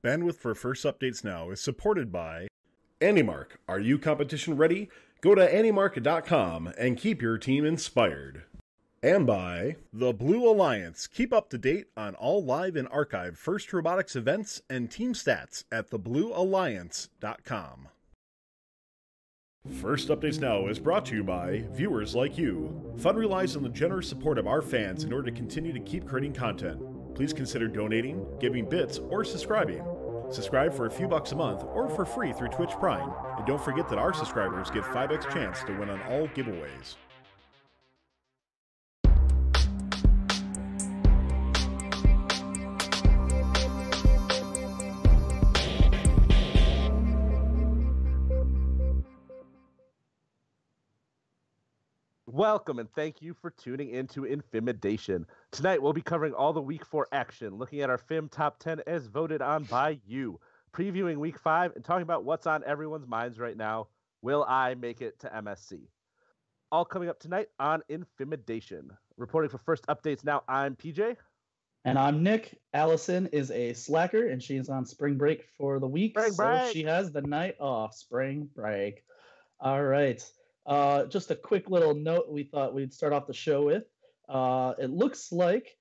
Bandwidth for First Updates Now is supported by AndyMark. Are you competition ready? Go to andymark.com and keep your team inspired. And by the Blue Alliance. Keep up to date on all live and archived First Robotics events and team stats at thebluealliance.com. First Updates Now is brought to you by viewers like you. Fun relies on the generous support of our fans in order to continue to keep creating content. Please consider donating, giving bits, or subscribing. Subscribe for a few bucks a month or for free through Twitch Prime. And don't forget that our subscribers get 5x chance to win on all giveaways. Welcome and thank you for tuning into InFiMidation. Tonight we'll be covering all the Week 4 action, looking at our Fim Top 10 as voted on by you, previewing Week 5 and talking about what's on everyone's minds right now. Will I make it to MSC? All coming up tonight on InFiMidation. Reporting for First Updates Now, I'm PJ. And I'm Nick. Allison is a slacker and she's on spring break for the week. So she has the night off. Spring break. All right. Just a quick little note we thought we'd start off the show with. It looks like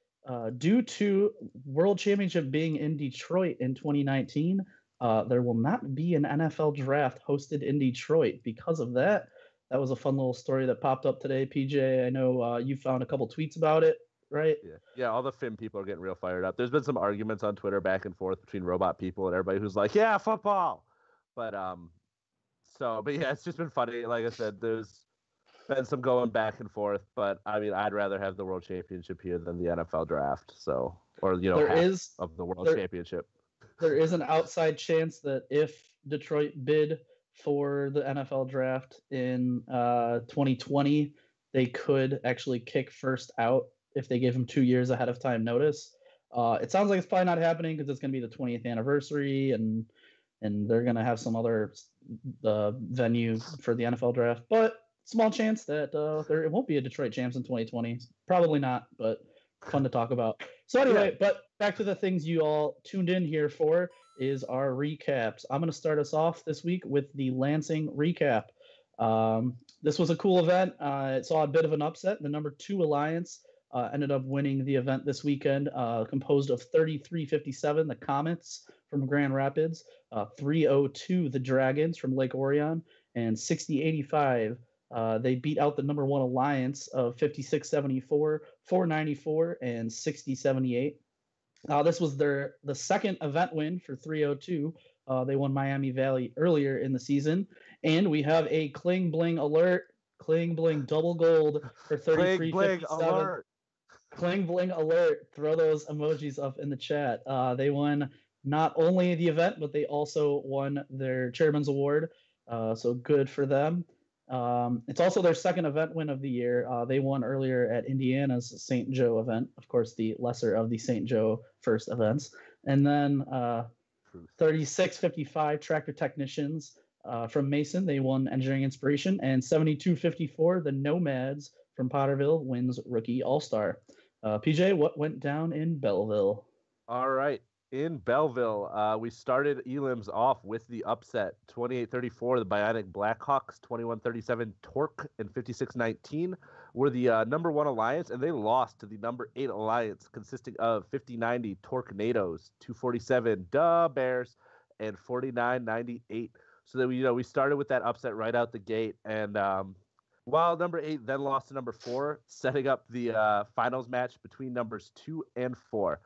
due to World Championship being in Detroit in 2019, there will not be an NFL draft hosted in Detroit because of that. That was a fun little story that popped up today, PJ. I know you found a couple tweets about it, right? Yeah, all the Fim people are getting real fired up. There's been some arguments on Twitter back and forth between robot people and everybody who's like, yeah, football. But yeah, it's just been funny. Like I said, there's been some going back and forth, but I mean, I'd rather have the World Championship here than the NFL draft. So, or half of the World Championship. There is an outside chance that if Detroit bid for the NFL draft in 2020, they could actually kick first out if they give them 2 years ahead of time notice. It sounds like it's probably not happening because it's going to be the 20th anniversary and they're going to have some other venue for the NFL draft. But small chance that it won't be a Detroit Champs in 2020. Probably not, but fun to talk about. So anyway, But back to the things you all tuned in here for is our recaps. I'm going to start us off this week with the Lansing recap. This was a cool event. It saw a bit of an upset. The number 2 Alliance ended up winning the event this weekend, composed of 3357, the Comets from Grand Rapids, 302, the Dragons from Lake Orion, and 6085. They beat out the number 1 Alliance of 5674, 494, and 6078. This was the second event win for 302. They won Miami Valley earlier in the season. And we have a Kling Bling alert, Kling Bling double gold for 3357. Kling Bling alert. Throw those emojis up in the chat. They won not only the event, but they also won their Chairman's Award. So good for them. It's also their second event win of the year. They won earlier at Indiana's St. Joe event, of course, the lesser of the St. Joe first events. And then 3655 Tractor Technicians from Mason, they won Engineering Inspiration. And 7254, the Nomads from Potterville, wins Rookie All-Star. PJ, what went down in Belleville? All right. In Belleville, we started Elims off with the upset, 28-34, the Bionic Blackhawks, 21-37, Torque, and 56-19 were the number 1 Alliance, and they lost to the number 8 Alliance, consisting of 50-90 Torquenadoes, 247 Duh Bears, and 49-98. So that we started with that upset right out the gate, and while number 8 then lost to number 4, setting up the finals match between numbers 2 and 4.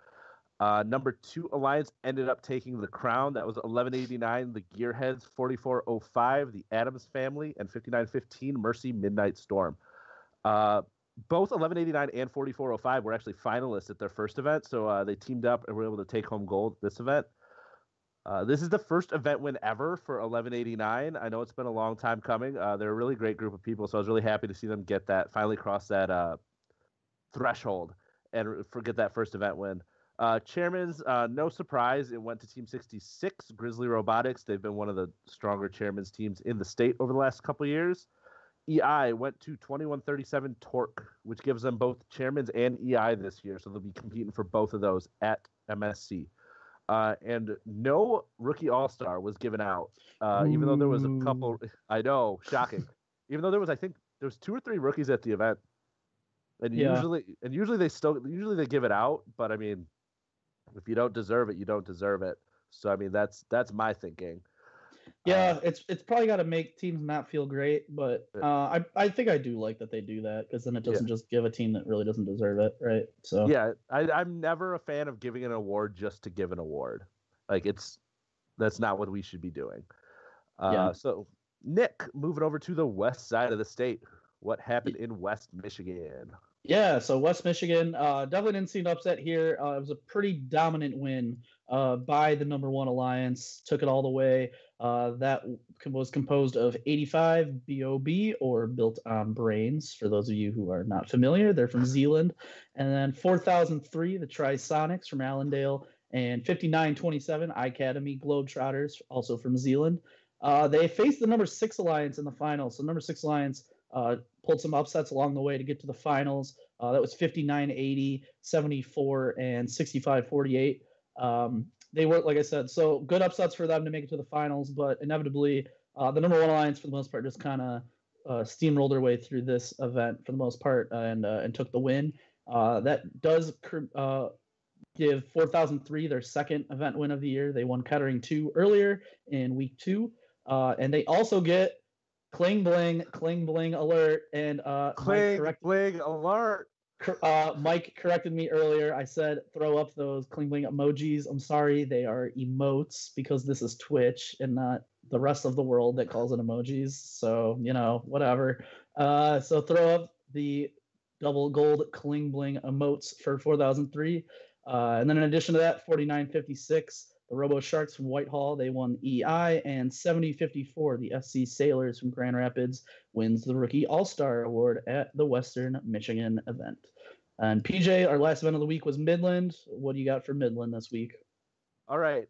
Number 2 Alliance ended up taking the crown. That was 1189, the Gearheads, 4405, the Adams Family, and 5915, Mercy Midnight Storm. Both 1189 and 4405 were actually finalists at their first event, so they teamed up and were able to take home gold this event. This is the first event win ever for 1189. I know it's been a long time coming. They're a really great group of people, so I was really happy to see them finally cross that threshold and get that first event win. Chairman's, no surprise, it went to Team 66, Grizzly Robotics. They've been one of the stronger chairman's teams in the state over the last couple of years. EI went to 2137 Torque, which gives them both chairman's and EI this year, so they'll be competing for both of those at MSC. And no rookie all-star was given out, even though there was a couple. I know, shocking. Even though I think there was 2 or 3 rookies at the event, and Yeah. usually they give it out. But I mean, if you don't deserve it, you don't deserve it. So I mean, that's my thinking. Yeah, it's probably got to make teams not feel great, but I think I do like that they do that, because then it doesn't just give a team that really doesn't deserve it, right? So yeah, I'm never a fan of giving an award just to give an award. Like that's not what we should be doing. Yeah. So Nick, moving over to the west side of the state, what happened in West Michigan? Yeah, so West Michigan definitely didn't see an upset here. It was a pretty dominant win by the number 1 alliance. Took it all the way. That was composed of 85 BOB, or Built on Brains. For those of you who are not familiar, they're from Zealand. And then 4003, the Trisonics from Allendale, and 5927 Academy Globetrotters, also from Zealand. They faced the number 6 alliance in the finals. So number 6 alliance pulled some upsets along the way to get to the finals. That was 59-80, 74, and 65-48. They were, like I said, so good upsets for them to make it to the finals, but inevitably the number 1 alliance for the most part just kind of steamrolled their way through this event for the most part, and took the win. That does give 4003 their second event win of the year. They won Kettering 2 earlier in week 2, and they also get Cling bling alert. And Bling alert. Mike corrected me earlier. I said throw up those cling bling emojis. I'm sorry, they are emotes, because this is Twitch and not the rest of the world that calls it emojis. So, whatever. So throw up the double gold cling bling emotes for 4003. And then in addition to that, 4956, the Robo Sharks from Whitehall, they won EI, and 7054, the SC Sailors from Grand Rapids, wins the Rookie All-Star Award at the Western Michigan event. And PJ, our last event of the week was Midland. What do you got for Midland this week? All right.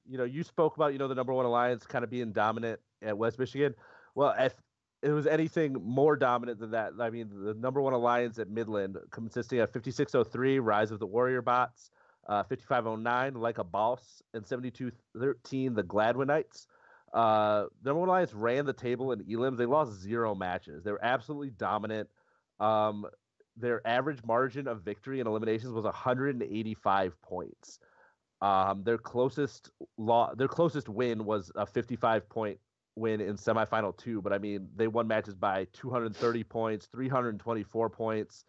You spoke about, the number 1 alliance kind of being dominant at West Michigan. Well, if it was anything more dominant than that, I mean, the number 1 alliance at Midland, consisting of 5603, Rise of the Warrior Bots, 5509, Like a Boss, and 7213, the Gladwinites. Number 1 alliance ran the table in elims. They lost 0 matches. They were absolutely dominant. Their average margin of victory in eliminations was 185 points. Their closest win was a 55-point win in semifinal 2, but I mean, they won matches by 230 points, 324 points.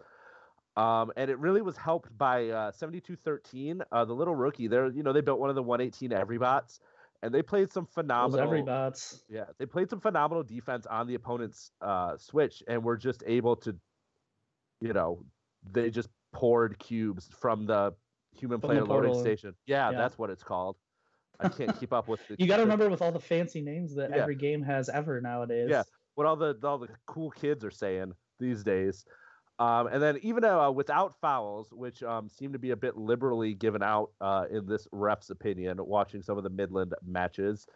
And it really was helped by 7213, the little rookie. They built one of the 118 Everybots, and they played some phenomenal Everybots. Yeah, they played some phenomenal defense on the opponent's switch, and were just able to, they just poured cubes from the human player loading station. Yeah, that's what it's called. I can't keep up with You got to remember with all the fancy names that every game has ever nowadays. Yeah, what all the cool kids are saying these days. And then even without fouls, which seem to be a bit liberally given out in this ref's opinion, watching some of the Midland matches.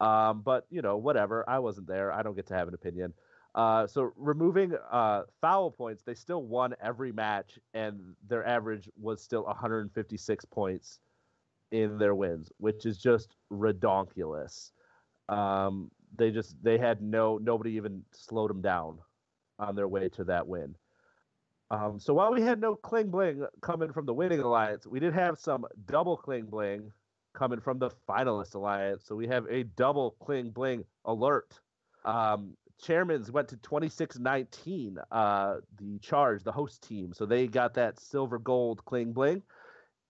But, whatever. I wasn't there. I don't get to have an opinion. So removing foul points, they still won every match, and their average was still 156 points in their wins, which is just redonkulous. They had nobody even slowed them down on their way to that win. So while we had no cling bling coming from the winning alliance, we did have some double cling bling coming from the finalist alliance. So we have a double cling bling alert. Chairman's went to 2619, the Charge, the host team. So they got that silver gold cling bling.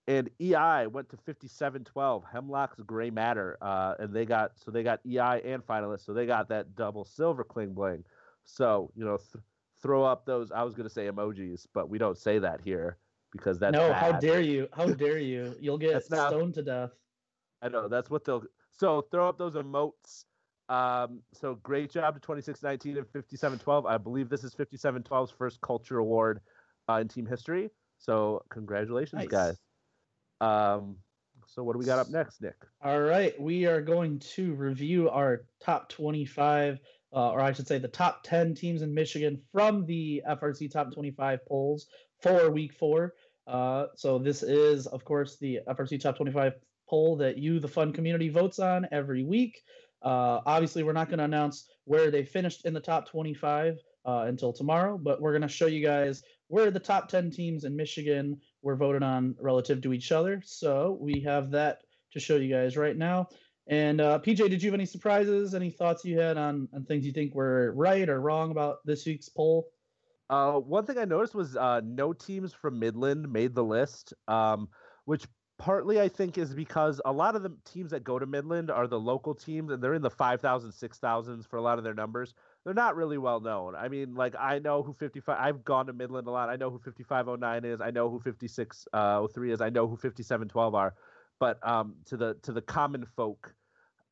And EI went to 5712, Hemlock's Gray Matter. And they got EI and finalists. So they got that double silver cling bling. So, throw up those, I was going to say emojis, but we don't say that here because that's bad. How dare you? You'll get stoned to death. I know, that's what so throw up those emotes. So great job to 2619 and 5712. I believe this is 5712's first culture award in team history. So congratulations, guys. So what do we got up next, Nick? All right, we are going to review our top 25, or I should say the top 10 teams in Michigan from the FRC Top 25 polls for Week 4. So this is, of course, the FRC Top 25 poll that you, the fun community, votes on every week. Obviously, we're not going to announce where they finished in the top 25 until tomorrow, but we're going to show you guys where the top 10 teams in Michigan were voted on relative to each other. So we have that to show you guys right now. And PJ, did you have any surprises, any thoughts you had on things you think were right or wrong about this week's poll? One thing I noticed was no teams from Midland made the list, which partly I think is because a lot of the teams that go to Midland are the local teams, and they're in the 5,000, 6,000s for a lot of their numbers. They're not really well known. I mean, like, I know who 55. I've gone to Midland a lot. I know who 5509 is. I know who 5603 is. I know who 5712 are. But to the common folk,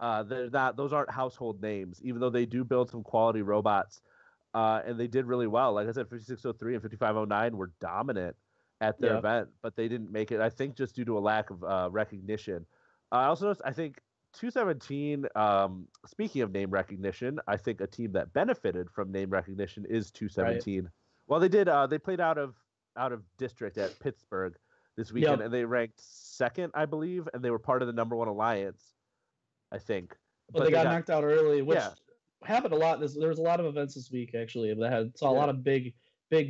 they're not. Those aren't household names, even though they do build some quality robots. And they did really well. Like I said, 5603 and 5509 were dominant at their event, but they didn't make it, I think, just due to a lack of recognition. I also noticed, I think, 217, speaking of name recognition, I think a team that benefited from name recognition is 217. Right. Well, they did. They played out of district at Pittsburgh this weekend, and they ranked second, I believe, and they were part of the number 1 alliance, I think. But they got knocked out early, which happened a lot. There was a lot of events this week, actually, that saw a lot of big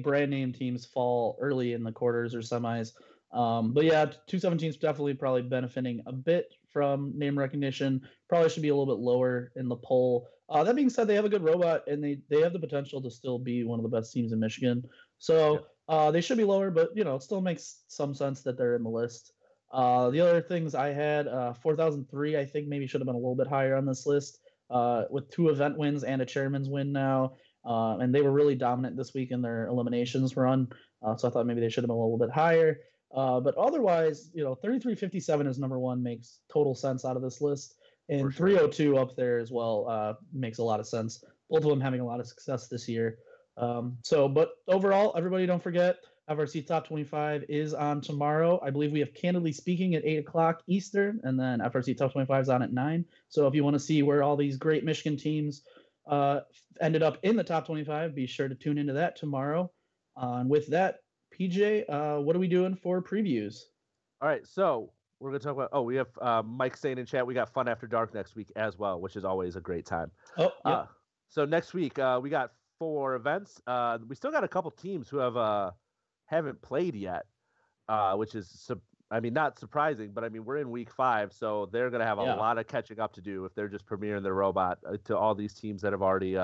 brand name teams fall early in the quarters or semis. But yeah, 217 is definitely probably benefiting a bit from name recognition. Probably should be a little bit lower in the poll. That being said, they have a good robot, and they have the potential to still be one of the best teams in Michigan. So they should be lower, but it still makes some sense that they're in the list. The other things I had, 4003, I think maybe should have been a little bit higher on this list, with 2 event wins and a chairman's win now. And they were really dominant this week in their eliminations run. So I thought maybe they should have been a little bit higher. But otherwise, 3357 is number 1 makes total sense out of this list. And 302 up there as well makes a lot of sense. Both of them having a lot of success this year. But overall, everybody don't forget, FRC Top 25 is on tomorrow. I believe we have Candidly Speaking at 8 o'clock Eastern, and then FRC Top 25 is on at 9. So if you want to see where all these great Michigan teams ended up in the top 25, be sure to tune into that tomorrow. And with that, PJ, what are we doing for previews? All right, so we're going to talk about, we have Mike saying in chat, we got Fun After Dark next week as well, which is always a great time. So next week, we got 4 events. We still got a couple teams who haven't played yet, which is, not surprising, but we're in week 5, so they're going to have a lot of catching up to do if they're just premiering their robot to all these teams that have already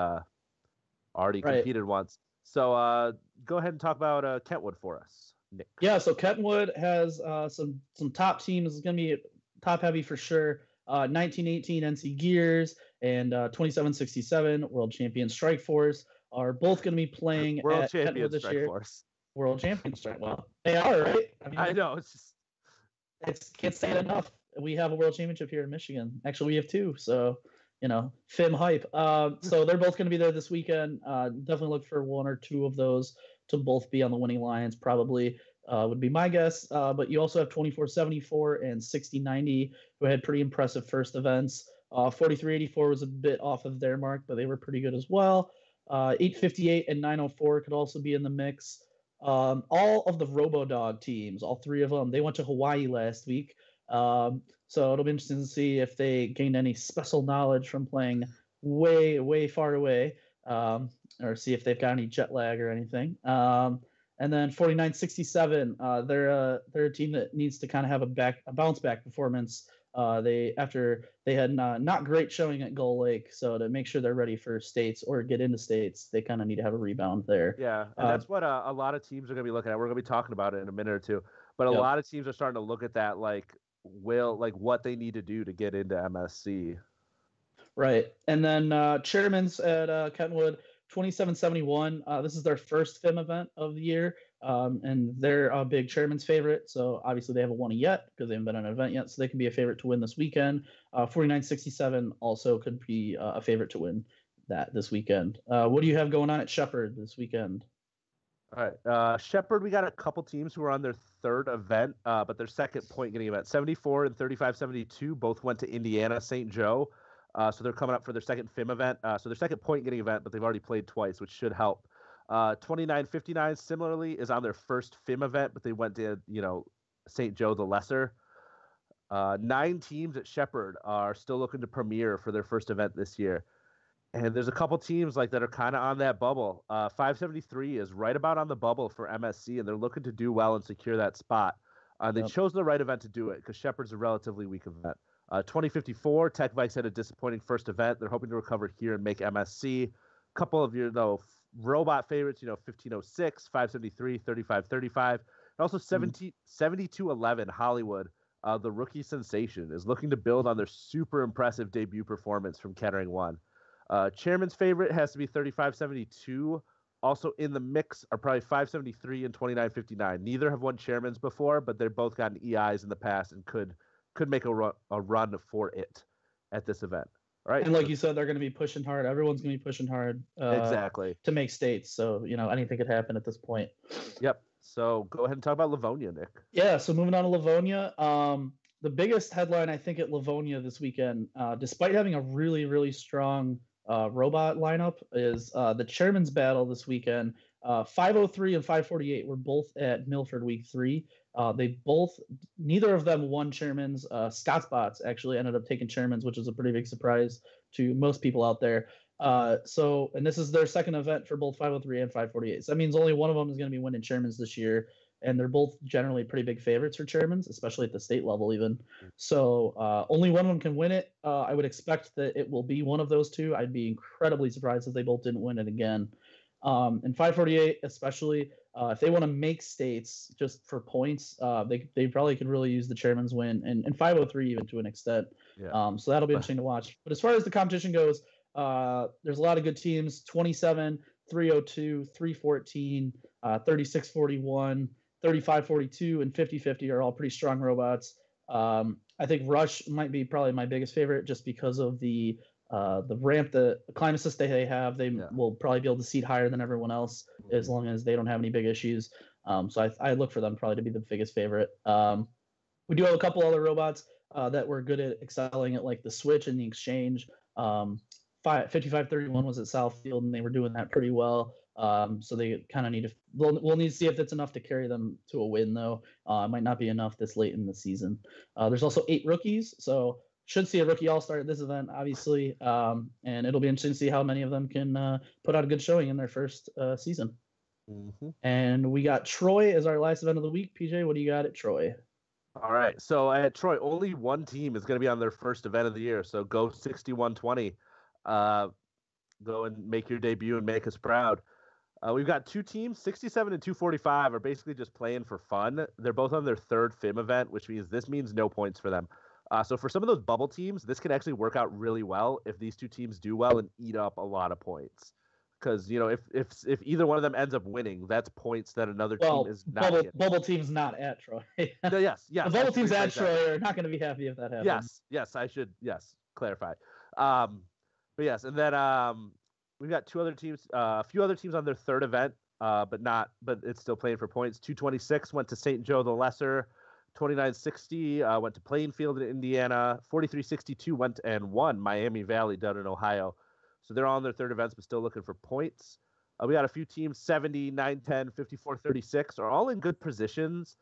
competed once. So go ahead and talk about Kentwood for us, Nick. Yeah, so Kentwood has some top teams. It's going to be top heavy for sure. 1918 NC Gears and 2767 World Champion Strike Force are both going to be playing World at Champion Kentwood this Strike year. Force. World Champion Strike. Well, they are, right? I know. Can't say it enough. We have a World Championship here in Michigan. Actually, we have 2. So, FIM hype. So they're both going to be there this weekend. Definitely look for 1 or 2 of those to both be on the winning lines, probably would be my guess. But you also have 2474 and 6090 who had pretty impressive first events. 4384 was a bit off of their mark, but they were pretty good as well. 858 and 904 could also be in the mix. All of the RoboDog teams, all 3 of them, they went to Hawaii last week. So it'll be interesting to see if they gained any special knowledge from playing way, way far away, or see if they've got any jet lag or anything. And then 4967, they're a team that needs to kind of have a bounce back performance. After they had not great showing at Gull Lake, so to make sure they're ready for states or get into states, they kind of need to have a rebound there. Yeah, and that's what a lot of teams are going to be looking at. We're going to be talking about it in a minute or two, but a lot of teams are starting to look at that, like what they need to do to get into MSC. Right, and then Chairman's at Kentwood. 2771. This is their first FIM event of the year, and they're a big Chairman's favorite. So obviously they haven't won it yet because they haven't been an event yet. So they can be a favorite to win this weekend. 4967 also could be a favorite to win that this weekend. What do you have going on at Shepherd this weekend? All right, Shepherd, we got a couple teams who are on their 3rd event, but their 2nd point getting event. 74 and 3572 both went to Indiana St. Joe. So they're coming up for their 2nd FIM event. So their 2nd point getting event, but they've already played twice, which should help. 2959 similarly is on their 1st FIM event, but they went to St. Joe the Lesser. 9 teams at Shepherd are still looking to premiere for their first event this year. And there's a couple teams like that are kind of on that bubble. 573 is right about on the bubble for MSC, and they're looking to do well and secure that spot. They chose the right event to do it because Shepherd's a relatively weak event. 2054, Tech Vikes had a disappointing first event. They're hoping to recover here and make MSC. A couple of your robot favorites, 1506, 573, 3535, and also 7211 Hollywood. The rookie sensation is looking to build on their super impressive debut performance from Kettering 1. Chairman's favorite has to be 3572. Also in the mix are probably 573 and 2959. Neither have won Chairman's before, but they've both gotten EIs in the past and could make a run for it at this event. All right. And like you said, they're going to be pushing hard. Everyone's going to be pushing hard exactly to make states. So, anything could happen at this point. Yep. So go ahead and talk about Livonia, Nick. Yeah. So moving on to Livonia. The biggest headline, I think, at Livonia this weekend, despite having a really, really strong robot lineup, is the Chairman's Battle this weekend. 503 and 548 were both at Milford Week 3. Neither of them won Chairman's. Scotsbots actually ended up taking Chairman's, which is a pretty big surprise to most people out there. And this is their second event for both 503 and 548. So that means only one of them is going to be winning Chairman's this year. And they're both generally pretty big favorites for Chairman's, especially at the state level even. So only one of them can win it. I would expect that it will be one of those two. I'd be incredibly surprised if they both didn't win it again. And 548 especially, if they want to make states just for points, they probably could really use the Chairman's win, and 503 even to an extent. Yeah. So that'll be interesting to watch. But as far as the competition goes, there's a lot of good teams. 27, 302, 314, 3641, 3542, and 5050 are all pretty strong robots. I think Rush might be probably my biggest favorite just because of the ramp, the climb assist they have. They will probably be able to seat higher than everyone else as long as they don't have any big issues. So I look for them probably to be the biggest favorite. We do have a couple other robots that were good at excelling at like the switch and the exchange. 5531 was at Southfield, and they were doing that pretty well. So they kind of need to. We'll need to see if it's enough to carry them to a win, though. It might not be enough this late in the season. There's also 8 rookies, so should see a rookie all-star at this event, obviously. And it'll be interesting to see how many of them can put out a good showing in their first season. Mm-hmm. And we got Troy as our last event of the week. PJ, what do you got at Troy? All right. So at Troy, only one team is going to be on their first event of the year. So go 6120. Go and make your debut and make us proud. We've got 2 teams, 67 and 245, are basically just playing for fun. They're both on their third FIM event, which means no points for them. So for some of those bubble teams, this can actually work out really well if these 2 teams do well and eat up a lot of points. Because if either one of them ends up winning, that's points that another team is not getting. Bubble team's not at Troy. Yes. The bubble teams at Troy are not going to be happy if that happens. Yes, I should clarify. But yes, and then we've got 2 other teams, a few other teams on their third event, but it's still playing for points. 226 went to St. Joe the Lesser. 2960 went to Plainfield in Indiana. 4362 went and won Miami Valley down in Ohio. So they're all on their third events, but still looking for points. We got a few teams, 70, 910, 5436, are all in good positions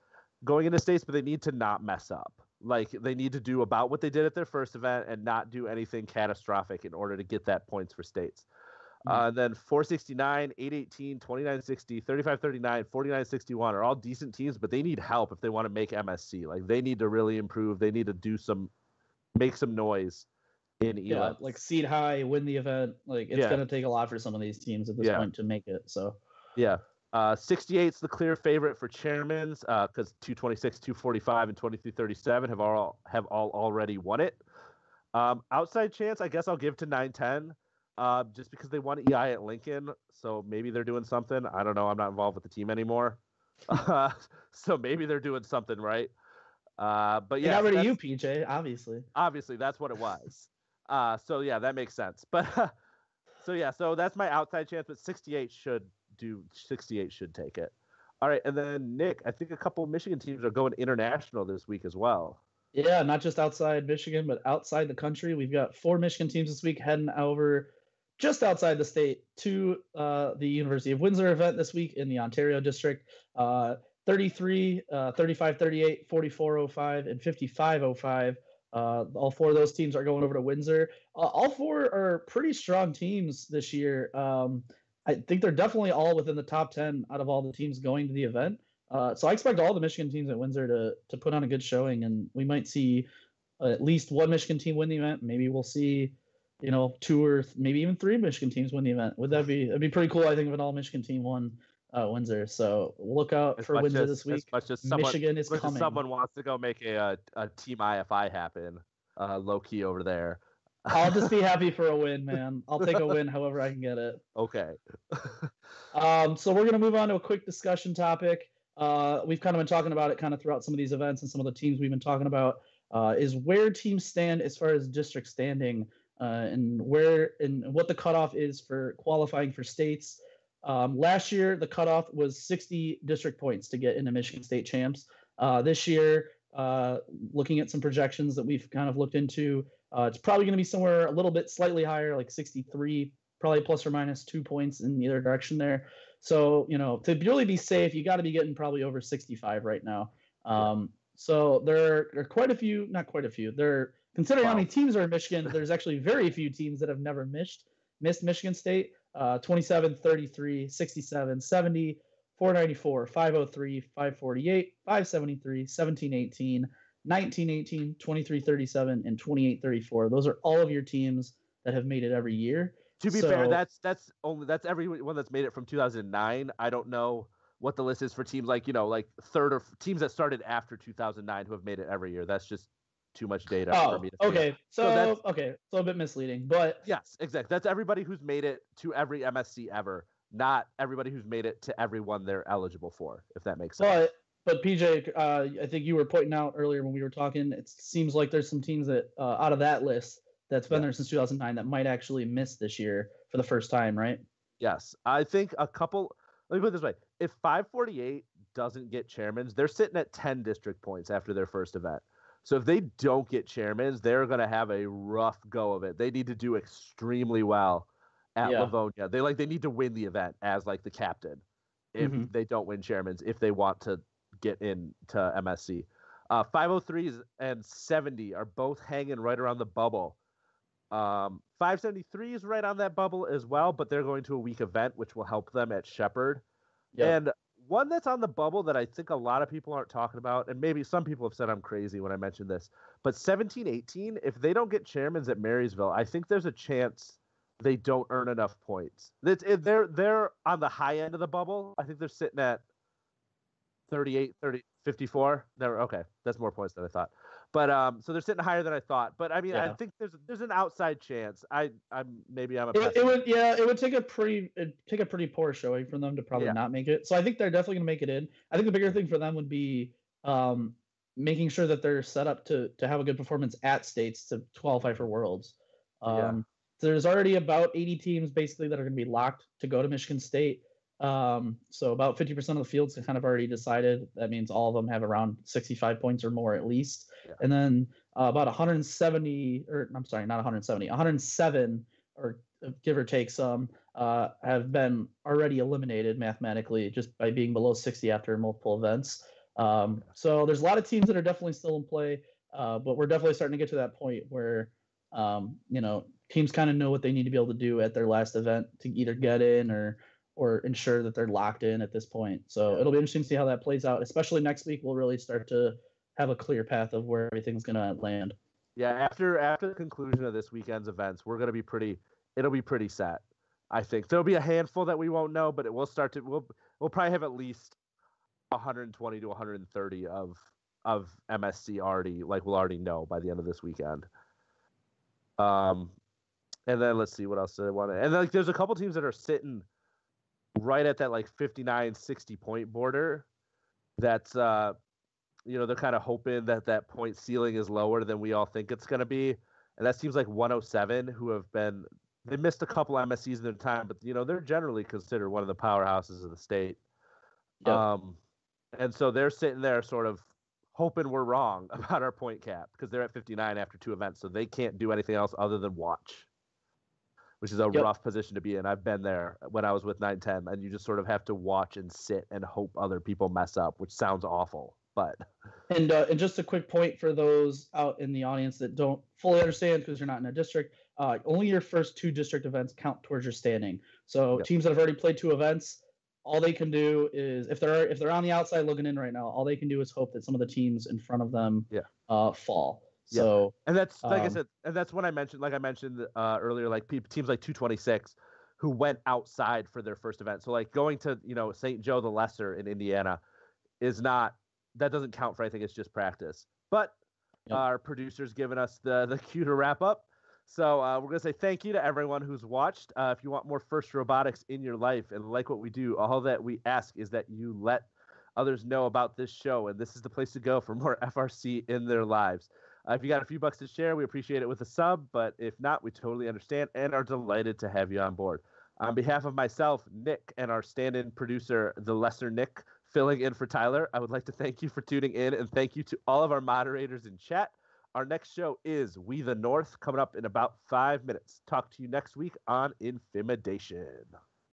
going into states, but they need to not mess up. Like, they need to do about what they did at their first event and not do anything catastrophic in order to get that points for states. And then 469, 818, 2960, 3539, 4961 are all decent teams, but they need help if they want to make MSC. Like, they need to really improve. They need to make some noise in ELEM. Yeah, like seed high, win the event. Like, it's going to take a lot for some of these teams at this point to make it. So, 68's the clear favorite for Chairman's because 226, 245, and 2337 have all already won it. Outside chance, I guess I'll give to 910. Just because they won EI at Lincoln, so maybe they're doing something. I don't know. I'm not involved with the team anymore, so maybe they're doing something right. But yeah, got rid of you, PJ. Obviously, that's what it was. So yeah, that makes sense. But so that's my outside chance. But 68 should take it. All right, and then Nick, I think a couple of Michigan teams are going international this week as well. Yeah, not just outside Michigan, but outside the country. We've got 4 Michigan teams this week heading over just outside the state to the University of Windsor event this week in the Ontario district. 33, 35, 38, 44.05, and 55.05. All four of those teams are going over to Windsor. All four are pretty strong teams this year. I think they're definitely all within the top 10 out of all the teams going to the event. So I expect all the Michigan teams at Windsor to put on a good showing, and we might see at least one Michigan team win the event. Maybe we'll see, two or maybe even three Michigan teams win the event. That'd be pretty cool? I think if an all Michigan team won Windsor. So look out for Windsor this week. Michigan is coming. Someone wants to go make a team IFI happen, low key over there. I'll just be happy for a win, man. I'll take a win however I can get it. Okay. So we're gonna move on to a quick discussion topic. We've kind of been talking about it kind of throughout some of these events and some of the teams we've been talking about. Is where teams stand as far as district standing, and what the cutoff is for qualifying for states. Last year, the cutoff was 60 district points to get into Michigan State champs. This year, looking at some projections that we've kind of looked into, it's probably going to be somewhere a little bit slightly higher, like 63, probably plus or minus 2 points in either direction there. So, to really be safe, you got to be getting probably over 65 right now. So there are quite a few, not quite a few. Considering how many teams are in Michigan, there's actually very few teams that have never missed Michigan State. 27, 33, 67, 70, 494, 503, 548, 573, 1718, 1918, 2337, and 2834. Those are all of your teams that have made it every year. To be fair, that's everyone that's made it from 2009. I don't know what the list is for teams like third or teams that started after 2009 who have made it every year. That's just too much data for me to see. Okay. So a bit misleading, but yes, exactly. That's everybody who's made it to every MSC ever, not everybody who's made it to every one they're eligible for, if that makes sense. But PJ, I think you were pointing out earlier when we were talking, it seems like there's some teams that out of that list that's been there since 2009 that might actually miss this year for the first time, right? Yes. I think a couple, let me put it this way. If 548 doesn't get chairmans, they're sitting at 10 district points after their first event. So if they don't get chairmans, they're going to have a rough go of it. They need to do extremely well at Livonia. They need to win the event as the captain if they don't win chairmans, if they want to get into MSC. 503s and 70 are both hanging right around the bubble. 573 is right on that bubble as well, but they're going to a weak event, which will help them at Shepherd. Yep. And one that's on the bubble that I think a lot of people aren't talking about, and maybe some people have said I'm crazy when I mention this, but 17-18, if they don't get chairmans at Marysville, I think there's a chance they don't earn enough points. They're on the high end of the bubble. I think they're sitting at 38, 30, 54. Okay, that's more points than I thought. But so they're sitting higher than I thought. But I mean, I think there's an outside chance. I'm a it would take a pretty poor showing for them to probably not make it. So I think they're definitely going to make it in. I think the bigger thing for them would be making sure that they're set up to have a good performance at states to qualify for Worlds. So there's already about 80 teams basically that are going to be locked to go to Michigan State. So about 50% of the fields are kind of already decided. That means all of them have around 65 points or more at least. Yeah. And then about 107 or give or take some have been already eliminated mathematically just by being below 60 after multiple events. So there's a lot of teams that are definitely still in play, but we're definitely starting to get to that point where, teams kind of know what they need to be able to do at their last event to either get in or ensure that they're locked in at this point. So it'll be interesting to see how that plays out, especially next week. We'll really start to have a clear path of where everything's going to land. Yeah. After the conclusion of this weekend's events, it'll be pretty set. I think there'll be a handful that we won't know, but we'll probably have at least 120 to 130 of MSC already, we'll already know by the end of this weekend. And then let's see what else did I want to, and there's a couple teams that are sitting right at that 59, 60 point border. That's they're kind of hoping that point ceiling is lower than we all think it's going to be. And that seems like 107 who they missed a couple MSCs in their time, but they're generally considered one of the powerhouses of the state. Yep. And so they're sitting there sort of hoping we're wrong about our point cap because they're at 59 after two events. So they can't do anything else other than watch, which is a Yep. rough position to be in. I've been there when I was with 910, and you just sort of have to watch and sit and hope other people mess up, which sounds awful, but. And just a quick point for those out in the audience that don't fully understand because you're not in a district. Only your first 2 district events count towards your standing. So Yep. teams that have already played 2 events, all they can do is if they're on the outside looking in right now, all they can do is hope that some of the teams in front of them fall. So and that's like I said, and that's when I mentioned earlier, like teams like 226 who went outside for their first event. So like going to St. Joe the Lesser in Indiana that doesn't count for anything. It's just practice. But our producer's given us the cue to wrap up. So we're going to say thank you to everyone who's watched. If you want more First Robotics in your life and like what we do, all that we ask is that you let others know about this show. And this is the place to go for more FRC in their lives. If you got a few bucks to share, we appreciate it with a sub. But if not, we totally understand and are delighted to have you on board. On behalf of myself, Nick, and our stand-in producer, the lesser Nick, filling in for Tyler, I would like to thank you for tuning in, and thank you to all of our moderators in chat. Our next show is We the North, coming up in about 5 minutes. Talk to you next week on InFiMidation.